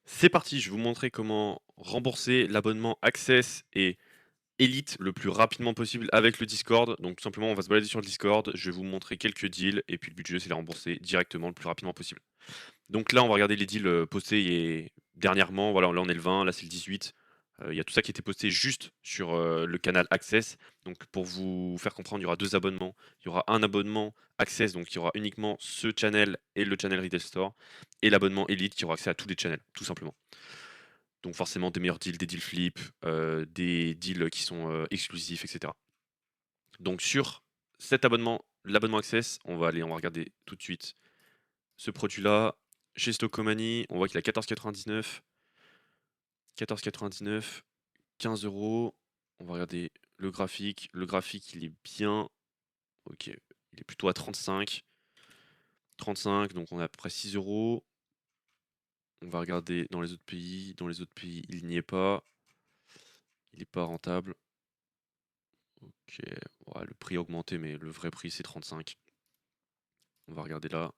C'est parti, je vais vous montrer comment rembourser l'abonnement Access et Elite le plus rapidement possible avec le Discord. Donc tout simplement, on va se balader sur le Discord, je vais vous montrer quelques deals et puis le but du jeu, c'est de les rembourser directement le plus rapidement possible. Donc là, on va regarder les deals postés dernièrement. Voilà, là on est le 20, là c'est le 18. Il y a tout ça qui était posté juste sur le canal Access. Donc pour vous faire comprendre, il y aura deux abonnements. Il y aura un abonnement Access, donc il y aura uniquement ce channel et le channel Retail Store. Et l'abonnement Elite qui aura accès à tous les channels, tout simplement. Donc forcément des meilleurs deals, des deals flip, des deals qui sont exclusifs, etc. Donc sur cet abonnement, l'abonnement Access, on va regarder tout de suite ce produit-là. Chez Stockomanie, on voit qu'il a 14,99. 14,99, 15 euros. On va regarder le graphique. Le graphique, il est bien. Ok, il est plutôt à 35. 35, donc on a à peu près 6 euros. On va regarder dans les autres pays. Dans les autres pays, il n'y est pas. Il n'est pas rentable. Ok, ouais, le prix a augmenté, mais le vrai prix c'est 35. On va regarder là.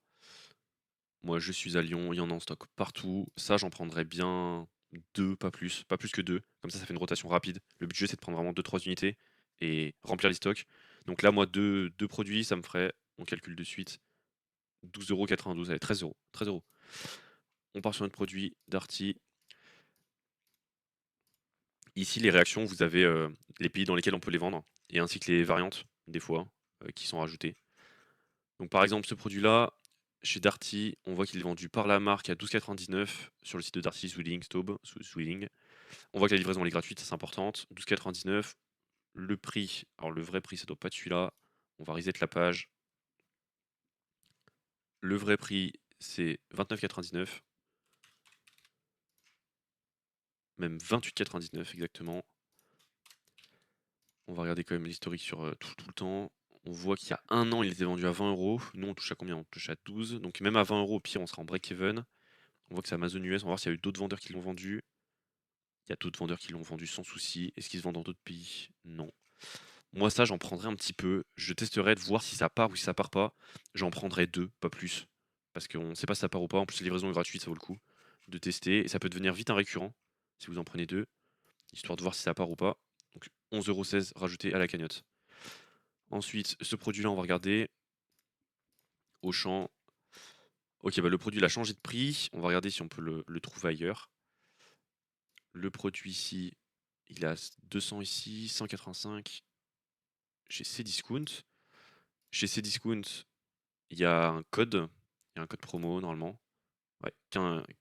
Moi je suis à Lyon, il y en a en stock partout. Ça j'en prendrais bien deux, pas plus que deux. Comme ça fait une rotation rapide. Le budget c'est de prendre vraiment deux trois unités et remplir les stocks. Donc là moi deux produits ça me ferait, on calcule de suite, 12,92 €, allez 13 euros. 13 euros. On part sur notre produit Darty. Ici les réactions, vous avez les pays dans lesquels on peut les vendre et ainsi que les variantes des fois qui sont rajoutées. Donc par exemple ce produit-là, chez Darty, on voit qu'il est vendu par la marque à 12,99 sur le site de Darty Swilling Staub, Swilling. On voit que la livraison elle est gratuite, ça c'est importante. 12,99. Le prix, alors le vrai prix ça doit pas être celui-là. On va reset la page. Le vrai prix c'est 29,99. Même 28,99 exactement. On va regarder quand même l'historique sur tout le temps. On voit qu'il y a un an il était vendu à 20 euros. Nous on touche à combien? On touche à 12. Donc même à 20 euros au pire on sera en break-even. On voit que c'est Amazon US, on va voir s'il y a eu d'autres vendeurs qui l'ont vendu. Il y a d'autres vendeurs qui l'ont vendu sans souci. Est-ce qu'ils se vendent dans d'autres pays? Non. Moi, ça, j'en prendrais un petit peu. Je testerai de voir si ça part ou si ça part pas. J'en prendrai deux, pas plus. Parce qu'on ne sait pas si ça part ou pas. En plus, la livraison est gratuite, ça vaut le coup de tester. Et ça peut devenir vite un récurrent si vous en prenez deux, histoire de voir si ça part ou pas. Donc 11,16 € rajouté à la cagnotte. Ensuite, ce produit-là, on va regarder. Auchan. Ok, bah le produit il a changé de prix. On va regarder si on peut le trouver ailleurs. Le produit ici, il a 200 ici, 185 chez Cdiscount. Chez Cdiscount, il y a un code. Il y a un code promo normalement. Ouais,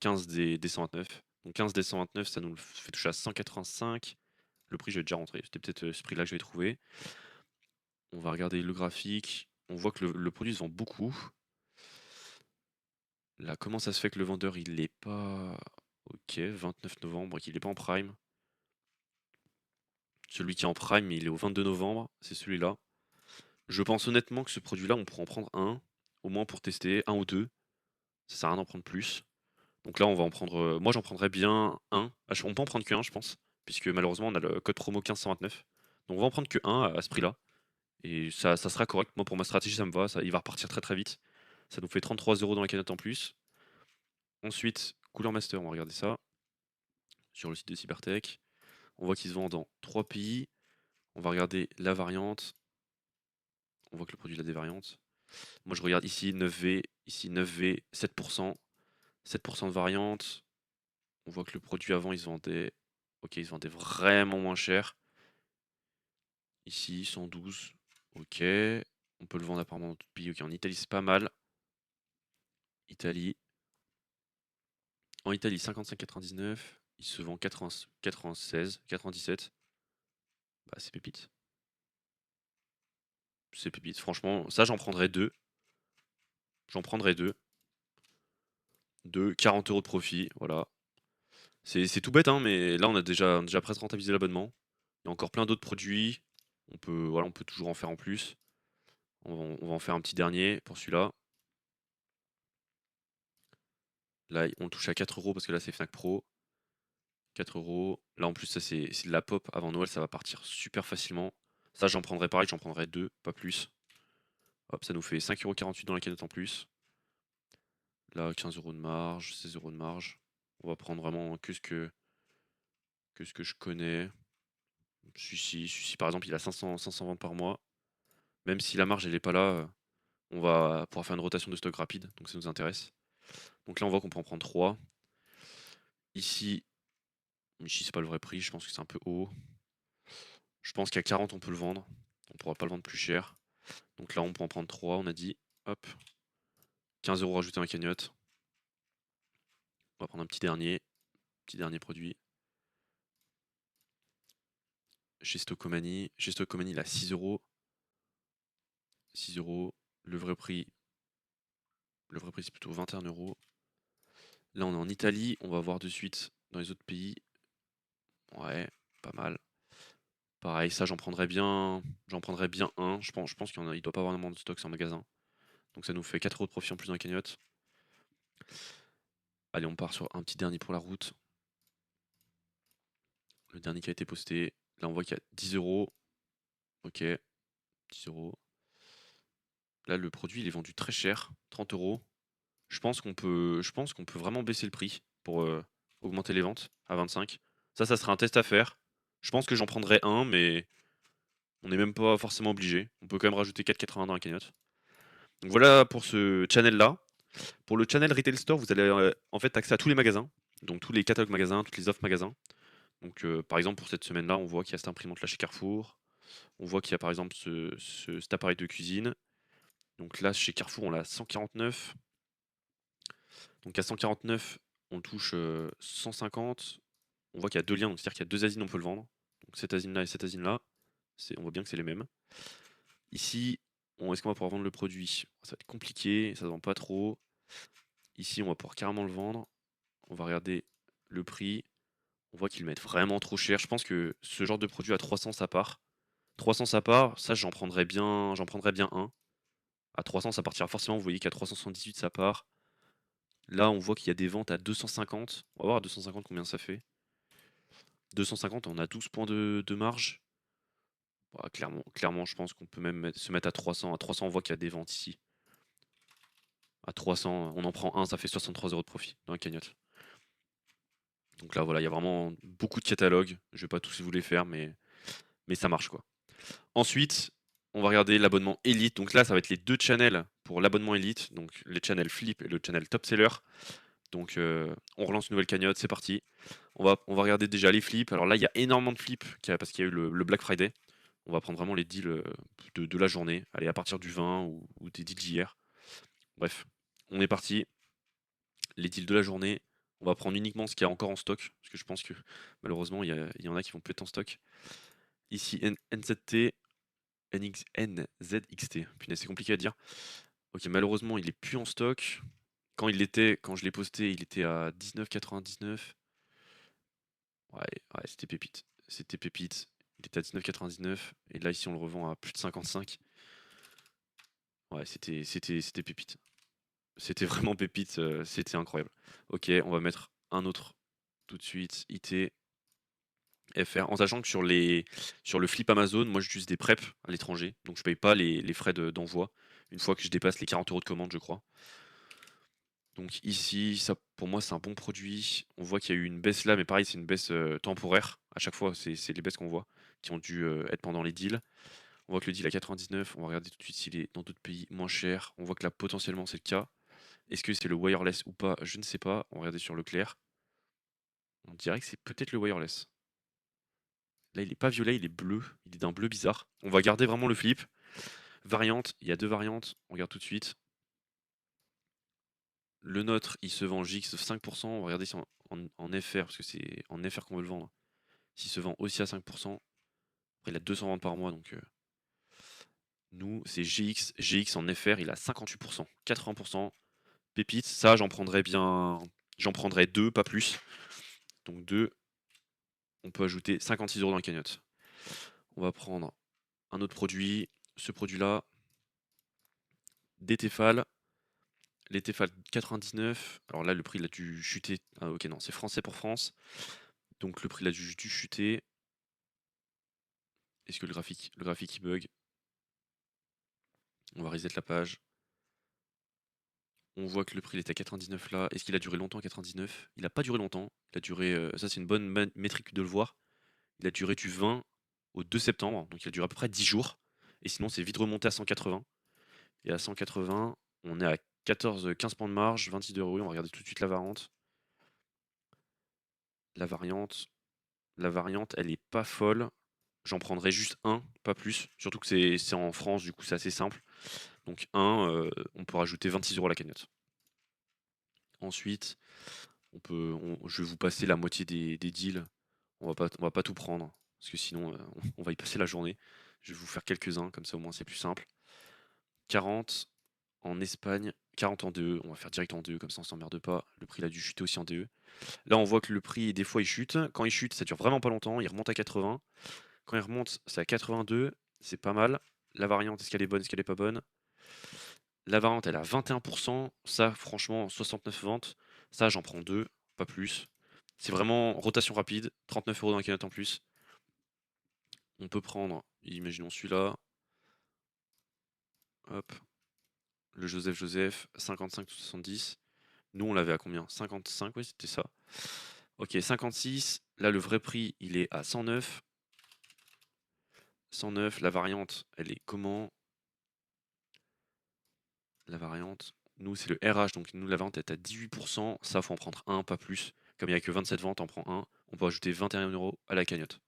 15 des 129. Donc 15 des 129, ça nous le fait toucher à 185. Le prix, je vais déjà rentrer. C'était peut-être ce prix-là que je vais trouver. On va regarder le graphique. On voit que le produit se vend beaucoup. Là, comment ça se fait que le vendeur, il n'est pas... Ok, 29 novembre, qu'il n'est pas en prime. Celui qui est en prime, il est au 22 novembre. C'est celui-là. Je pense honnêtement que ce produit-là, on pourrait en prendre un. Au moins pour tester, un ou deux. Ça sert à rien d'en prendre plus. Donc là, on va en prendre. Moi, j'en prendrais bien un. On peut en prendre qu'un, je pense. Puisque malheureusement, on a le code promo 1529. Donc on va en prendre que un à ce prix-là. Et ça sera correct. Moi, pour ma stratégie, ça me va. Ça, il va repartir très très vite. Ça nous fait 33 € dans la cagnotte en plus. Ensuite, Cooler Master, on va regarder ça. Sur le site de Cybertech. On voit qu'ils se vendent dans 3 pays. On va regarder la variante. On voit que le produit a des variantes. Moi, je regarde ici 9V. Ici 9V, 7%. 7% de variante. On voit que le produit avant, ils se vendaient. Ok, ils se vendaient vraiment moins cher. Ici, 112. Ok. On peut le vendre apparemment dans tout pays. Ok, en Italie, c'est pas mal. Italie. En Italie, 55,99. Il se vend 96, 97. Bah, c'est pépite. C'est pépite. Franchement, ça, j'en prendrais deux. J'en prendrais deux. Deux, 40 € de profit. Voilà. C'est tout bête, hein, mais là, on a déjà presque rentabilisé l'abonnement. Il y a encore plein d'autres produits. On peut toujours en faire en plus. On va en faire un petit dernier pour celui-là. Là, on touche à 4 € parce que là, c'est Fnac Pro. 4 €. Là, en plus, ça, c'est de la pop. Avant Noël, ça va partir super facilement. Ça, j'en prendrais pareil, j'en prendrais deux, pas plus. Hop, ça nous fait 5,48 € dans la cagnotte en plus. Là, 15 € de marge, 16 € de marge. On va prendre vraiment que ce que je connais. Celui-ci, par exemple, il a 500 ventes par mois. Même si la marge elle est pas là, on va pouvoir faire une rotation de stock rapide, donc ça nous intéresse. Donc là, on voit qu'on peut en prendre 3. Ici, c'est pas le vrai prix, je pense que c'est un peu haut. Je pense qu'à 40, on peut le vendre. On pourra pas le vendre plus cher. Donc là, on peut en prendre 3, on a dit. Hop. 15 € rajoutés dans la cagnotte. On va prendre un petit dernier produit. Chez Stockomanie. Chez Stockomanie, il a 6 €. 6 €. Le vrai prix, c'est plutôt 21 €. Là, on est en Italie. On va voir de suite dans les autres pays. Ouais, pas mal. Pareil, ça, j'en prendrais bien un. Je pense qu'il doit pas avoir énormément de stocks en magasin. Donc ça nous fait 4 € de profit en plus dans la cagnotte. Allez, on part sur un petit dernier pour la route. Le dernier qui a été posté. Là, on voit qu'il y a 10 €. Ok, 10 €. Là, le produit, il est vendu très cher, 30 €. Je pense qu'on peut vraiment baisser le prix pour augmenter les ventes à 25. Ça serait un test à faire. Je pense que j'en prendrais un, mais on n'est même pas forcément obligé. On peut quand même rajouter 4,80 dans la cagnotte. Donc voilà pour ce channel-là. Pour le channel Retail Store, vous allez en fait accès à tous les magasins. Donc tous les catalogues magasins, toutes les offres magasins. Donc par exemple pour cette semaine-là, on voit qu'il y a cette imprimante là chez Carrefour. On voit qu'il y a par exemple cet appareil de cuisine. Donc là chez Carrefour on l'a à 149. Donc à 149 on touche 150. On voit qu'il y a deux liens, donc c'est-à-dire qu'il y a deux asines, on peut le vendre. Donc cette asine là et cette asine là, on voit bien que c'est les mêmes. Ici, est-ce qu'on va pouvoir vendre le produit? Ça va être compliqué, ça ne vend pas trop. Ici, on va pouvoir carrément le vendre. On va regarder le prix. On voit qu'ils le mettent vraiment trop cher. Je pense que ce genre de produit à 300 ça part. 300 ça part, ça j'en prendrais bien un. À 300 ça partira forcément, vous voyez qu'à 378 ça part. Là on voit qu'il y a des ventes à 250. On va voir à 250 combien ça fait. 250 on a 12 points de marge. Bah, clairement je pense qu'on peut même se mettre à 300. À 300 on voit qu'il y a des ventes ici. À 300 on en prend un, ça fait 63 € de profit dans la cagnotte. Donc là voilà, il y a vraiment beaucoup de catalogues. Je vais pas tous vous les faire mais ça marche quoi. Ensuite, on va regarder l'abonnement Elite. Donc là, ça va être les deux channels pour l'abonnement Elite. Donc les channels Flip et le channel Top Seller. Donc on relance une nouvelle cagnotte, c'est parti. On va regarder déjà les flips. Alors là, il y a énormément de flips parce qu'il y a eu le Black Friday. On va prendre vraiment les deals de la journée. Allez, à partir du 20 ou des deals d'hier. Bref, on est parti. Les deals de la journée. On va prendre uniquement ce qu'il y a encore en stock. Parce que je pense que malheureusement, il y en a qui vont plus être en stock. Ici, NZT. NZXT. Punaise, c'est compliqué à dire. Ok, malheureusement, il est plus en stock. Quand je l'ai posté, il était à 19,99. Ouais, ouais, c'était pépite. C'était pépite. Il était à 19,99. Et là, ici, on le revend à plus de 55. Ouais, c'était pépite. C'était vraiment pépite. C'était incroyable. Ok, on va mettre un autre tout de suite. IT. FR. En sachant que sur le flip Amazon, moi j'utilise des preps à l'étranger. Donc je paye pas les frais d'envoi. Une fois que je dépasse les 40 € de commande, je crois. Donc ici, ça pour moi c'est un bon produit. On voit qu'il y a eu une baisse là, mais pareil, c'est une baisse temporaire. À chaque fois, c'est les baisses qu'on voit qui ont dû être pendant les deals. On voit que le deal à 99, on va regarder tout de suite s'il est dans d'autres pays moins cher. On voit que là potentiellement c'est le cas. Est-ce que c'est le wireless ou pas? Je ne sais pas. On va regarder sur Leclerc. On dirait que c'est peut-être le wireless. Là, il est pas violet, il est bleu. Il est d'un bleu bizarre. On va garder vraiment le flip. Variante, il y a deux variantes. On regarde tout de suite. Le nôtre, il se vend JX 5%. On va regarder si en FR, parce que c'est en FR qu'on veut le vendre. S'il se vend aussi à 5%. Après, il a 200 ventes par mois, donc nous, c'est GX. GX en FR, il a 58%. 80%. Pépite, ça, j'en prendrais bien. J'en prendrais deux, pas plus. Donc deux, on peut ajouter 56 € dans la cagnotte. On va prendre un autre produit. Ce produit-là, des Tefal. Les Tefal 99. Alors là, le prix il a dû chuter. Ah, ok, non, c'est français pour France. Donc le prix il a dû chuter. Est-ce que le graphique il bug? On va reset la page. On voit que le prix il était à 99 là. Est-ce qu'il a duré longtemps à 99? Il a pas duré longtemps. Il a duré, ça c'est une bonne métrique de le voir. Il a duré du 20 au 2 septembre, donc il a duré à peu près 10 jours. Et sinon, c'est vite remonté à 180. Et à 180, on est à 14-15 points de marge, 26 de ROI. On va regarder tout de suite la variante. La variante, la variante, elle est pas folle. J'en prendrai juste un, pas plus. Surtout que c'est en France, du coup c'est assez simple. Donc un, on peut rajouter 26 € à la cagnotte. Ensuite, je vais vous passer la moitié des deals. On va pas tout prendre, parce que sinon on va y passer la journée. Je vais vous faire quelques-uns, comme ça au moins c'est plus simple. 40 en Espagne, 40 en DE. On va faire direct en DE, comme ça on s'emmerde pas. Le prix il a dû chuter aussi en DE. Là on voit que le prix, des fois il chute. Quand il chute, ça dure vraiment pas longtemps. Il remonte à 80. Quand il remonte, c'est à 82. C'est pas mal. La variante, est-ce qu'elle est bonne, est-ce qu'elle est pas bonne? La variante, elle a 21%. Ça, franchement, 69 ventes. Ça, j'en prends deux, pas plus. C'est vraiment rotation rapide. 39 € dans la cagnotte en plus. On peut prendre, imaginons celui-là. Hop. Le Joseph, 55,70. Nous, on l'avait à combien? 55, oui, c'était ça. Ok, 56. Là, le vrai prix, il est à 109. 109. La variante, elle est comment? La variante, nous, c'est le RH. Donc, nous, la variante est à 18%. Ça, faut en prendre un, pas plus. Comme il n'y a que 27 ventes, on prend un. On peut ajouter 21 € à la cagnotte.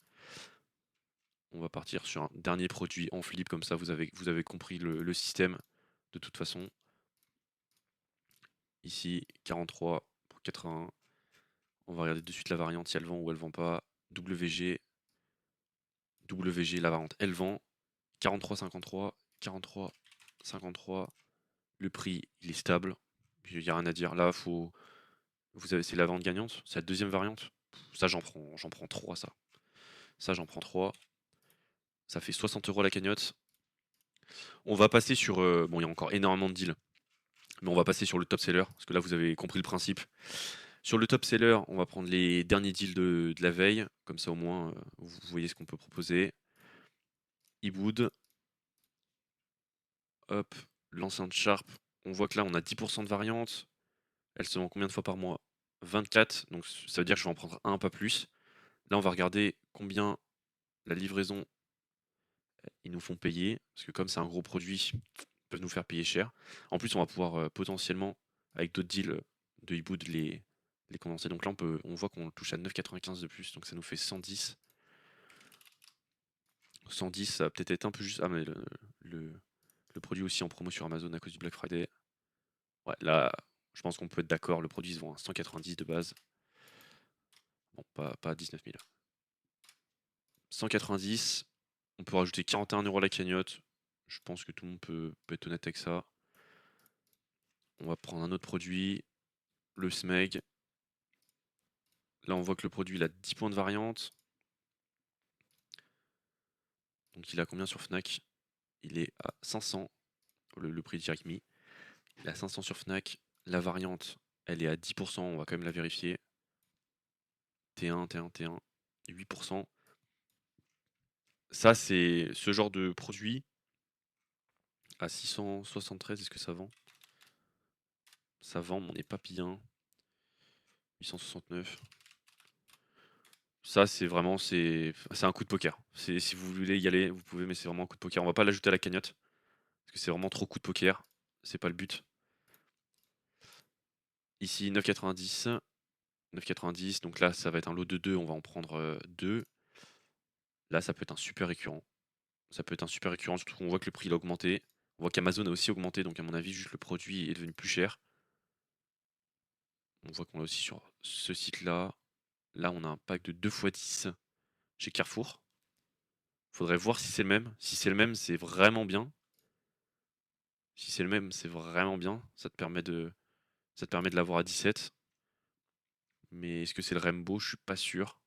On va partir sur un dernier produit en flip. Comme ça, vous avez compris le système de toute façon. Ici, 43 pour 81. On va regarder de suite la variante, si elle vend ou elle vend pas. WG, la variante, elle vend. 43,53, 43,53. Le prix, il est stable. Il n'y a rien à dire. Là, c'est la vente gagnante. C'est la deuxième variante. Ça, j'en prends 3, ça. Ça, j'en prends 3. Ça fait 60 € la cagnotte. On va passer sur. Bon, il y a encore énormément de deals. Mais on va passer sur le top seller. Parce que là, vous avez compris le principe. Sur le top seller, on va prendre les derniers deals de la veille. Comme ça, au moins, vous voyez ce qu'on peut proposer. Iboud. Hop. L'enceinte Sharp. On voit que là, on a 10% de variante. Elle se vend combien de fois par mois? 24. Donc, ça veut dire que je vais en prendre un, pas plus. Là, on va regarder combien la livraison, ils nous font payer. Parce que comme c'est un gros produit, ils peuvent nous faire payer cher. En plus, on va pouvoir potentiellement, avec d'autres deals de Iboud, les condenser. Donc là, on voit qu'on touche à 9,95 de plus. Donc ça nous fait 110. 110, ça va peut-être être un peu juste. Ah, mais le produit aussi en promo sur Amazon à cause du Black Friday. Ouais, là, je pense qu'on peut être d'accord. Le produit se vend à 190 de base. Bon, pas à 19 000. 190. On peut rajouter 41 € à la cagnotte. Je pense que tout le monde peut être honnête avec ça. On va prendre un autre produit, le SMEG. Là, on voit que le produit il a 10 points de variante. Donc, il a combien sur Fnac? Il est à 500. Le prix direct me. Il est à 500 sur Fnac. La variante, elle est à 10%. On va quand même la vérifier. T1, T1, T1. 8%. Ça, c'est ce genre de produit. À 673, est-ce que ça vend? Ça vend, mais on n'est pas bien. 869. Ça, c'est vraiment, c'est un coup de poker. Si vous voulez y aller, vous pouvez, mais c'est vraiment un coup de poker. On va pas l'ajouter à la cagnotte, parce que c'est vraiment trop coup de poker. C'est pas le but. Ici, 9,90. 9,90. Donc là, ça va être un lot de 2. On va en prendre 2. Là, ça peut être un super récurrent. Ça peut être un super récurrent, surtout qu'on voit que le prix il a augmenté. On voit qu'Amazon a aussi augmenté, donc à mon avis, juste le produit est devenu plus cher. On voit qu'on l'a aussi sur ce site-là. Là, on a un pack de 2 x 10 chez Carrefour. Faudrait voir si c'est le même. Si c'est le même, c'est vraiment bien. Si c'est le même, c'est vraiment bien. Ça te permet de l'avoir à 17. Mais est-ce que c'est le Rainbow? Je suis pas sûr.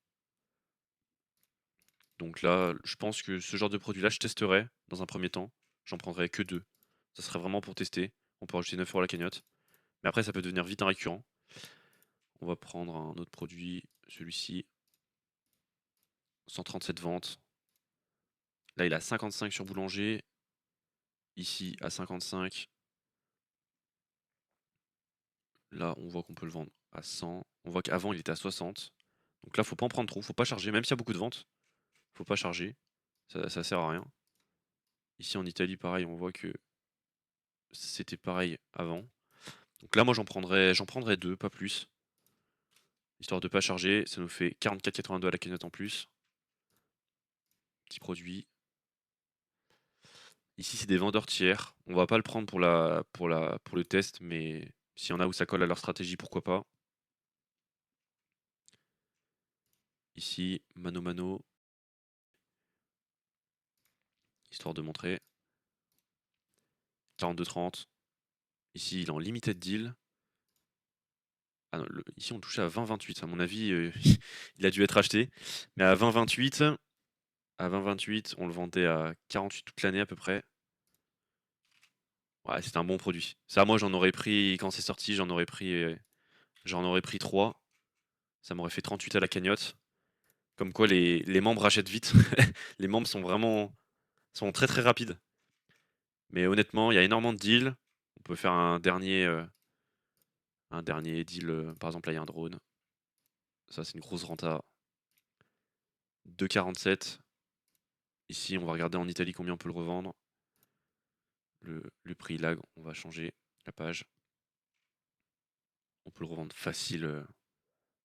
Donc là, je pense que ce genre de produit-là, je testerai dans un premier temps. J'en prendrai que 2. Ça serait vraiment pour tester. On peut rajouter 9 € à la cagnotte. Mais après, ça peut devenir vite un récurrent. On va prendre un autre produit, celui-ci. 137 ventes. Là, il a 55 sur Boulanger. Ici, à 55. Là, on voit qu'on peut le vendre à 100. On voit qu'avant, il était à 60. Donc là, faut pas en prendre trop, faut pas charger. Même s'il y a beaucoup de ventes, faut pas charger. Ça sert à rien. Ici, en Italie, pareil, on voit que c'était pareil avant. Donc là, moi, j'en prendrais 2, pas plus. Histoire de pas charger. Ça nous fait 44,82 à la cagnotte en plus. Petit produit. Ici, c'est des vendeurs tiers. On va pas le prendre pour le test, mais s'il y en a où ça colle à leur stratégie, pourquoi pas. Ici, mano mano, histoire de montrer. 42,30. Ici, il est en limited deal. Ah non, ici, on touchait à 20,28. À mon avis, il a dû être acheté. Mais à 20,28, on le vendait à 48 toute l'année à peu près. Ouais, c'était un bon produit. Ça, moi, j'en aurais pris, quand c'est sorti, j'en aurais pris 3. Ça m'aurait fait 38 à la cagnotte. Comme quoi, les membres achètent vite. Les membres sont très très rapides. Mais honnêtement, il y a énormément de deals. On peut faire un dernier deal. Par exemple, là, il y a un drone. Ça, c'est une grosse renta. 2,47. Ici, on va regarder en Italie combien on peut le revendre. Le prix lag, on va changer la page. On peut le revendre facile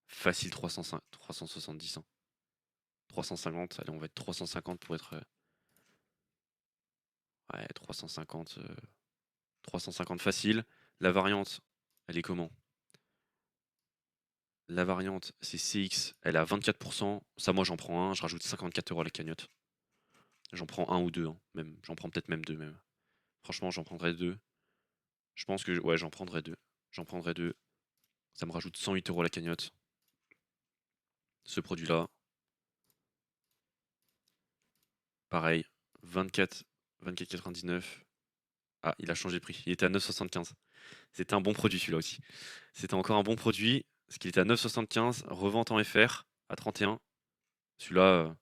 370. 350, allez, on va être 350 pour être. Ouais, 350 facile. La variante, elle est comment? La variante, c'est CX, elle est à 24%. Ça, moi, j'en prends un, je rajoute 54 € à la cagnotte. J'en prends un ou deux, hein, même. J'en prends peut-être même deux, même. Franchement, j'en prendrais deux. Je pense que, ouais, j'en prendrais deux. J'en prendrais deux. Ça me rajoute 108 € à la cagnotte. Ce produit-là, pareil, 24,99. Ah, il a changé de prix. Il était à 9,75. C'était un bon produit celui-là aussi. C'était encore un bon produit, parce qu'il était à 9,75, revente en FR à 31. Celui-là,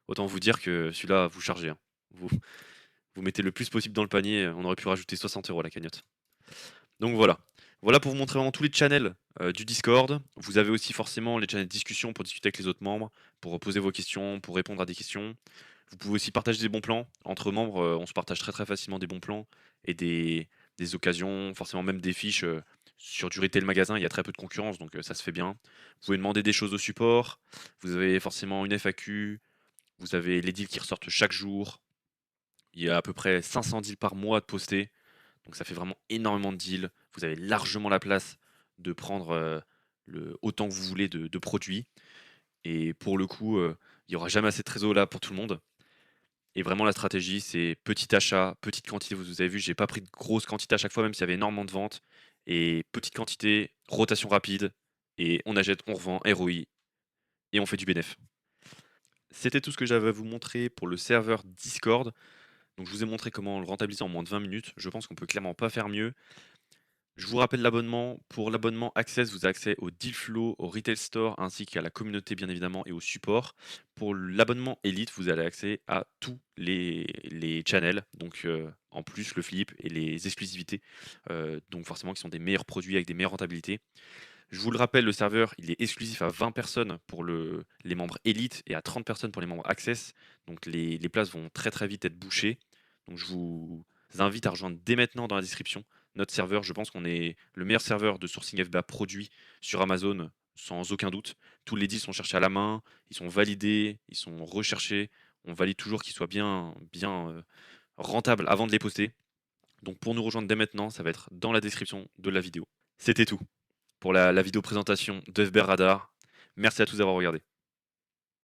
autant vous dire que celui-là, vous chargez, hein. Vous, vous mettez le plus possible dans le panier, on aurait pu rajouter 60 € à la cagnotte. Donc voilà. Voilà pour vous montrer vraiment tous les channels du Discord. Vous avez aussi forcément les channels de discussion pour discuter avec les autres membres, pour poser vos questions, pour répondre à des questions. Vous pouvez aussi partager des bons plans. Entre membres, on se partage très très facilement des bons plans et des occasions, forcément même des fiches. Sur du retail magasin, il y a très peu de concurrence, donc ça se fait bien. Vous pouvez demander des choses au support. Vous avez forcément une FAQ. Vous avez les deals qui ressortent chaque jour. Il y a à peu près 500 deals par mois de postés. Donc ça fait vraiment énormément de deals. Vous avez largement la place de prendre autant que vous voulez de produits. Et pour le coup, il n'y aura jamais assez de trésor là pour tout le monde. Et vraiment, la stratégie, c'est petit achat, petite quantité. Vous avez vu, j'ai pas pris de grosses quantités à chaque fois, même s'il y avait énormément de ventes. Et petite quantité, rotation rapide. Et on achète, on revend, ROI, et on fait du bénéf. C'était tout ce que j'avais à vous montrer pour le serveur Discord. Donc je vous ai montré comment le rentabiliser en moins de 20 minutes. Je pense qu'on peut clairement pas faire mieux. Je vous rappelle l'abonnement. Pour l'abonnement Access, vous avez accès au deal flow, au retail store, ainsi qu'à la communauté bien évidemment et au support. Pour l'abonnement Elite, vous avez accès à tous les channels, donc en plus le flip et les exclusivités, donc forcément qui sont des meilleurs produits avec des meilleures rentabilités. Je vous le rappelle, le serveur il est exclusif à 20 personnes pour les membres Elite et à 30 personnes pour les membres Access. Donc les places vont très très vite être bouchées. Donc je vous invite à rejoindre dès maintenant dans la description notre serveur. Je pense qu'on est le meilleur serveur de sourcing FBA produit sur Amazon sans aucun doute. Tous les deals sont cherchés à la main, ils sont validés, ils sont recherchés. On valide toujours qu'ils soient bien rentables avant de les poster. Donc pour nous rejoindre dès maintenant, ça va être dans la description de la vidéo. C'était tout pour la vidéo présentation de FBR Radar. Merci à tous d'avoir regardé.